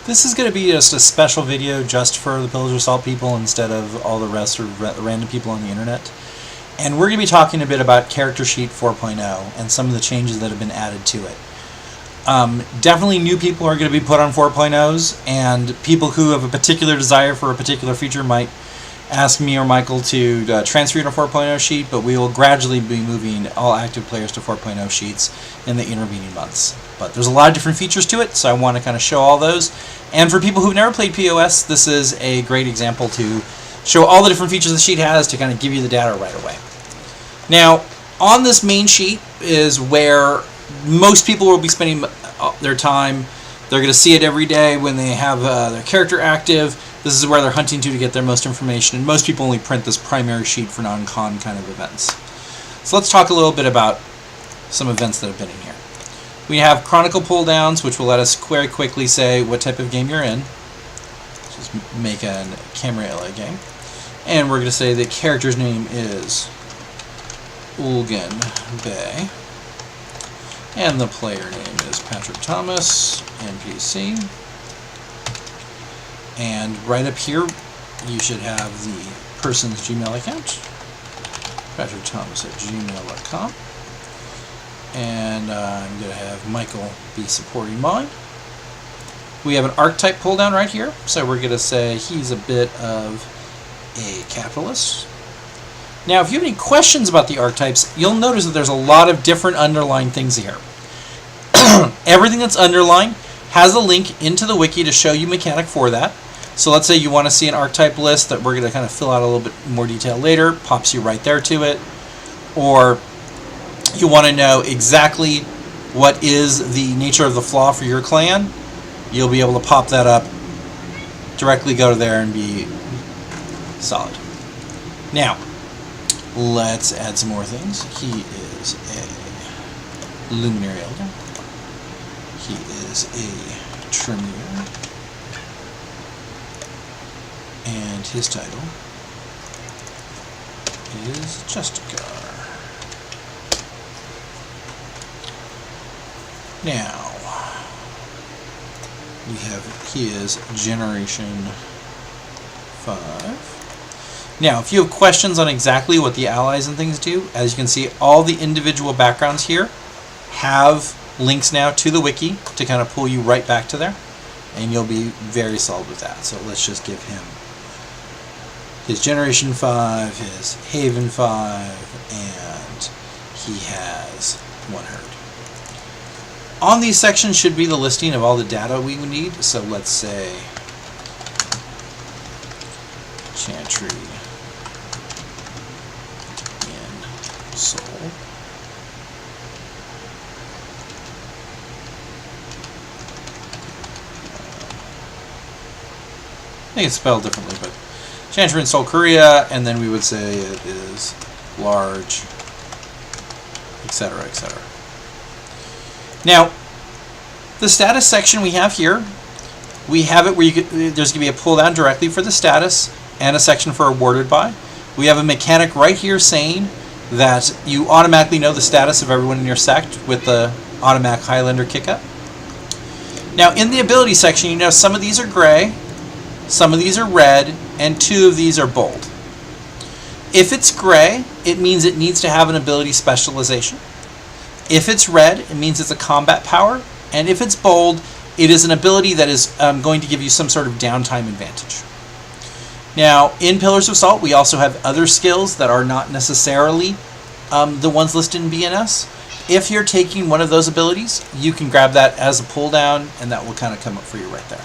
This is going to be just a special video just for the Pillars of Salt people instead of all the rest of random people on the internet. And we're going to be talking a bit about Character Sheet 4.0 and some of the changes that have been added to it. Definitely new people are going to be put on 4.0s, and people who have a particular desire for a particular feature might ask me or Michael to transfer you to 4.0 sheet, but we will gradually be moving all active players to 4.0 sheets in the intervening months. But there's a lot of different features to it, so I want to kind of show all those. And for people who've never played POS, this is a great example to show all the different features the sheet has to kind of give you the data right away. Now, on this main sheet is where most people will be spending their time. They're going to see it every day when they have their character active. This is where they're hunting to get their most information, and most people only print this primary sheet for non-con kind of events. So let's talk a little bit about some events that have been in here. We have Chronicle pull-downs, which will let us very quickly say what type of game you're in. Just make a camera LA game. And we're going to say the character's name is Ulgan Bay. And the player name is Patrick Thomas, NPC. And right up here, you should have the person's Gmail account, patrickthomas@gmail.com. And I'm going to have Michael be supporting mine. We have an archetype pull down right here, so we're going to say he's a bit of a capitalist. Now, if you have any questions about the archetypes, you'll notice that there's a lot of different underlined things here. Everything that's underlined has a link into the wiki to show you mechanic for that. So let's say you want to see an archetype list that we're going to kind of fill out a little bit more detail later, pops you right there to it. Or you want to know exactly what is the nature of the flaw for your clan, you'll be able to pop that up, directly go to there and be solid. Now, let's add some more things. He is a Luminary Elder. He is a Tremere. And his title is Justicar. Now, he is Generation 5. Now, if you have questions on exactly what the allies and things do, as you can see, all the individual backgrounds here have links now to the wiki to kind of pull you right back to there, and you'll be very solid with that. So let's just give him his Generation 5, his Haven 5, and he has 1 herd. On these sections should be the listing of all the data we would need. So let's say Chantry in Soul. I think it's spelled differently, but Chantry in Seoul, Korea, and then we would say it is large, etc., etc. Now, the status section we have here, we have it where there's going to be a pull down directly for the status and a section for awarded by. We have a mechanic right here saying that you automatically know the status of everyone in your sect with the automatic Highlander kick-up. Now, in the ability section, you know some of these are gray, some of these are red, and 2 of these are bold. If it's gray, it means it needs to have an ability specialization. If it's red, it means it's a combat power. And if it's bold, it is an ability that is going to give you some sort of downtime advantage. Now, in Pillars of Salt, we also have other skills that are not necessarily the ones listed in BNS. If you're taking one of those abilities, you can grab that as a pull down, and that will kind of come up for you right there.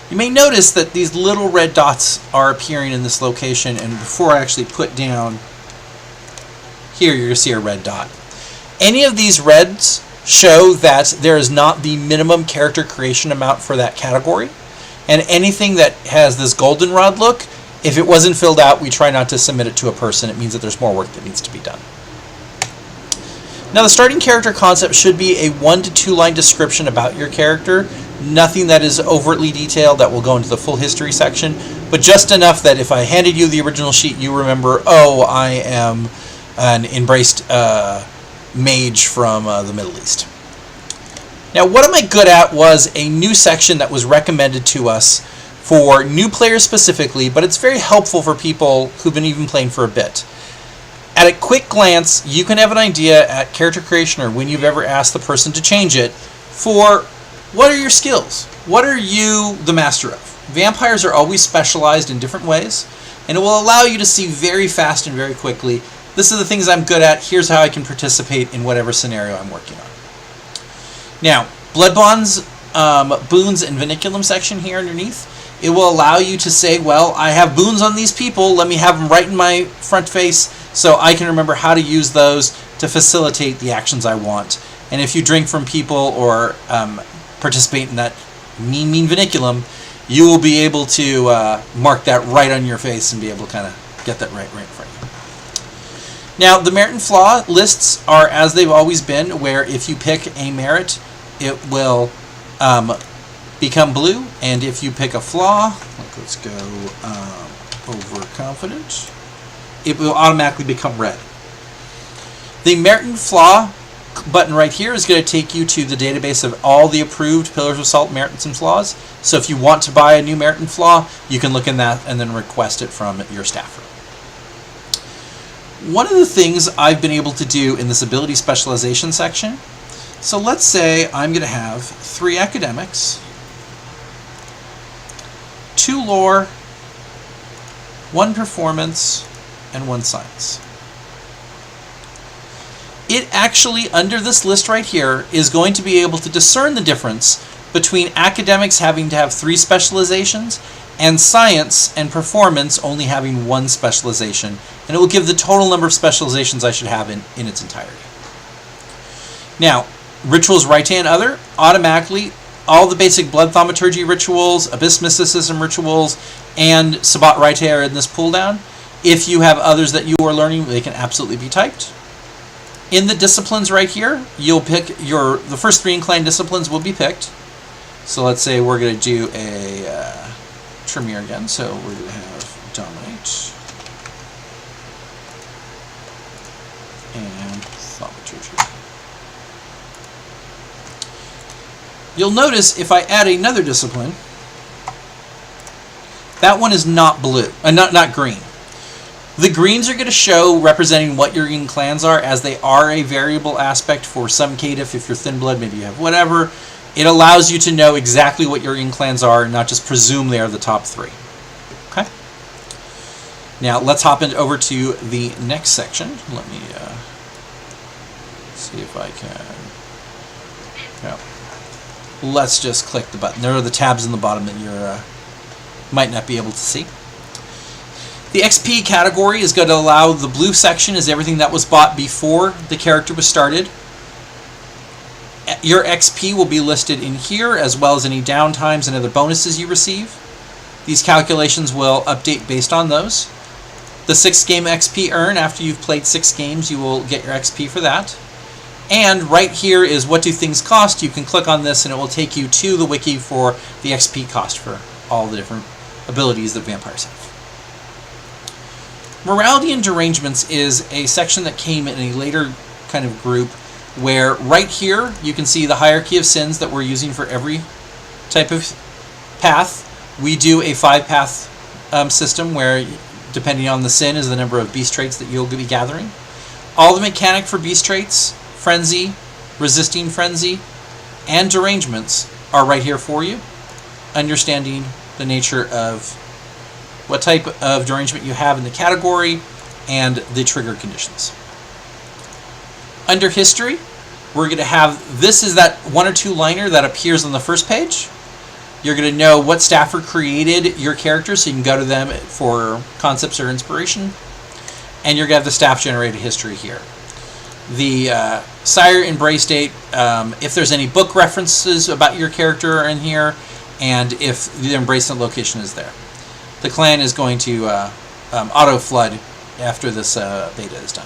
You may notice that these little red dots are appearing in this location, and before I actually put down here, you're going to see a red dot. Any of these reds show that there is not the minimum character creation amount for that category, and anything that has this goldenrod look, if it wasn't filled out, we try not to submit it to a person. It means that there's more work that needs to be done. Now, the starting character concept should be a 1 to 2 line description about your character. Nothing that is overtly detailed that will go into the full history section, but just enough that if I handed you the original sheet, you remember, oh, I am an embraced mage from the Middle East. Now, what am I good at was a new section that was recommended to us for new players specifically, but it's very helpful for people who've been even playing for a bit. At a quick glance, you can have an idea at character creation or when you've ever asked the person to change it for what are your skills? What are you the master of? Vampires are always specialized in different ways, and it will allow you to see very fast and very quickly, this are the things I'm good at, here's how I can participate in whatever scenario I'm working on. Now, Blood Bonds, Boons and Vanillins section here underneath, it will allow you to say, well, I have boons on these people, let me have them right in my front face so I can remember how to use those to facilitate the actions I want. And if you drink from people or participate in that mean Vanillin, you will be able to mark that right on your face and be able to kind of get that right in front of you. Now, the merit and flaw lists are as they've always been, where if you pick a merit, it will become blue, and if you pick a flaw, like let's go overconfident, it will automatically become red. The merit and flaw button right here is going to take you to the database of all the approved Pillars of Salt merits and flaws. So if you want to buy a new merit and flaw, you can look in that and then request it from your staffer. One of the things I've been able to do in this ability specialization section, so let's say I'm going to have 3 academics, 2 lore, 1 performance, and 1 science. It actually, under this list right here, is going to be able to discern the difference between academics having to have 3 specializations and science and performance only having 1 specialization, and it will give the total number of specializations I should have in its entirety. Now, rituals right and other, automatically, all the basic blood thaumaturgy rituals, abyss mysticism rituals, and Sabbat Raite are in this pull down. If you have others that you are learning, they can absolutely be typed. In the disciplines right here, you'll pick the first 3 inclined disciplines will be picked. So let's say we're going to do a Tremere again. So we're going to have Dominate and Thaumaturgy. You'll notice if I add another discipline, that one is not blue, not green. The greens are going to show representing what your green clans are, as they are a variable aspect for some Caitiff. If you're thin blood, maybe you have whatever. It allows you to know exactly what your green clans are and not just presume they are the top 3. Okay? Now let's hop over to the next section. Let me see if I can. Yeah. Let's just click the button. There are the tabs in the bottom that you might not be able to see. The XP category is going to allow the blue section is everything that was bought before the character was started. Your XP will be listed in here, as well as any downtimes and other bonuses you receive. These calculations will update based on those. The 6 game XP earn, after you've played 6 games, you will get your XP for that. And right here is what do things cost. You can click on this and it will take you to the wiki for the XP cost for all the different abilities that vampires have. Morality and Derangements is a section that came in a later kind of group, where right here you can see the hierarchy of sins that we're using for every type of path. We do a 5-path system where, depending on the sin, is the number of beast traits that you'll be gathering. All the mechanic for beast traits, frenzy, resisting frenzy, and derangements are right here for you. Understanding the nature of what type of derangement you have in the category and the trigger conditions. Under history, we're going to have, this is that 1 or 2 liner that appears on the first page. You're going to know what staffer created your character, so you can go to them for concepts or inspiration. And you're going to have the staff generated history here. The Sire Embrace date, if there's any book references about your character are in here, and if the Embracement location is there. The clan is going to auto-flood after this beta is done.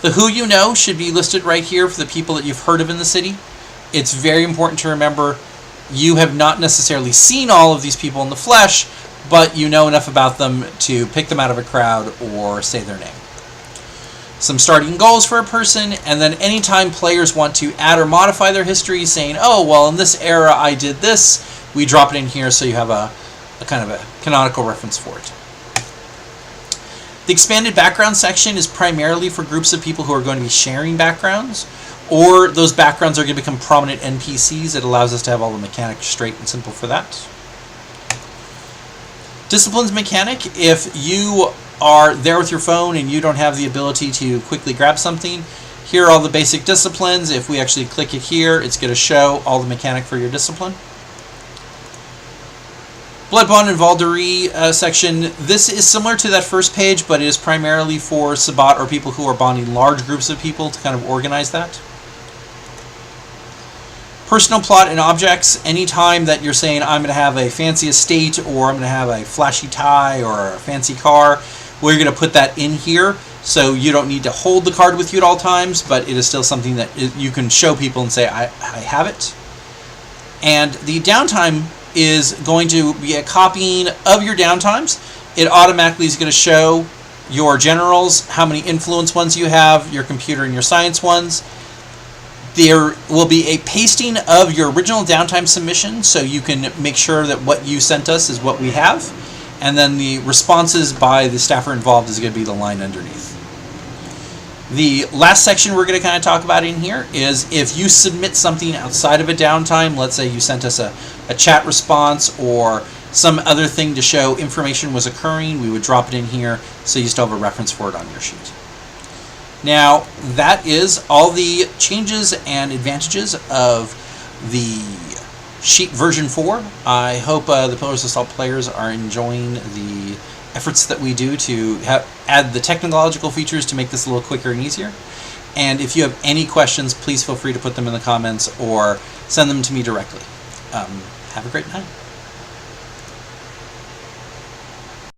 The who you know should be listed right here for the people that you've heard of in the city. It's very important to remember you have not necessarily seen all of these people in the flesh, but you know enough about them to pick them out of a crowd or say their name. some starting goals for a person, and then anytime players want to add or modify their history, saying, oh, well, in this era I did this, we drop it in here so you have a kind of a canonical reference for it. The expanded background section is primarily for groups of people who are going to be sharing backgrounds, or those backgrounds are going to become prominent NPCs. It allows us to have all the mechanics straight and simple for that. Disciplines mechanic, if you are there with your phone and you don't have the ability to quickly grab something, here are all the basic disciplines. If we actually click it here, it's going to show all the mechanic for your discipline. Blood Bond and Valderie section. This is similar to that first page, but it is primarily for Sabbat or people who are bonding large groups of people to kind of organize that. Personal plot and objects. Anytime that you're saying, I'm going to have a fancy estate, or I'm going to have a flashy tie, or a fancy car, we're going to put that in here, so you don't need to hold the card with you at all times, but it is still something that you can show people and say, I have it. And the downtime is going to be a copying of your downtimes. It automatically is going to show your generals, how many influence ones you have, your computer and your science ones. There will be a pasting of your original downtime submission, so you can make sure that what you sent us is what we have. And then the responses by the staffer involved is going to be the line underneath. The last section we're going to kind of talk about in here is if you submit something outside of a downtime, let's say you sent us a chat response or some other thing to show information was occurring, we would drop it in here so you still have a reference for it on your sheet. Now, that is all the changes and advantages of the sheet version 4. I hope the Pillars of Salt players are enjoying the efforts that we do to add the technological features to make this a little quicker and easier. And if you have any questions, please feel free to put them in the comments or send them to me directly. Have a great night.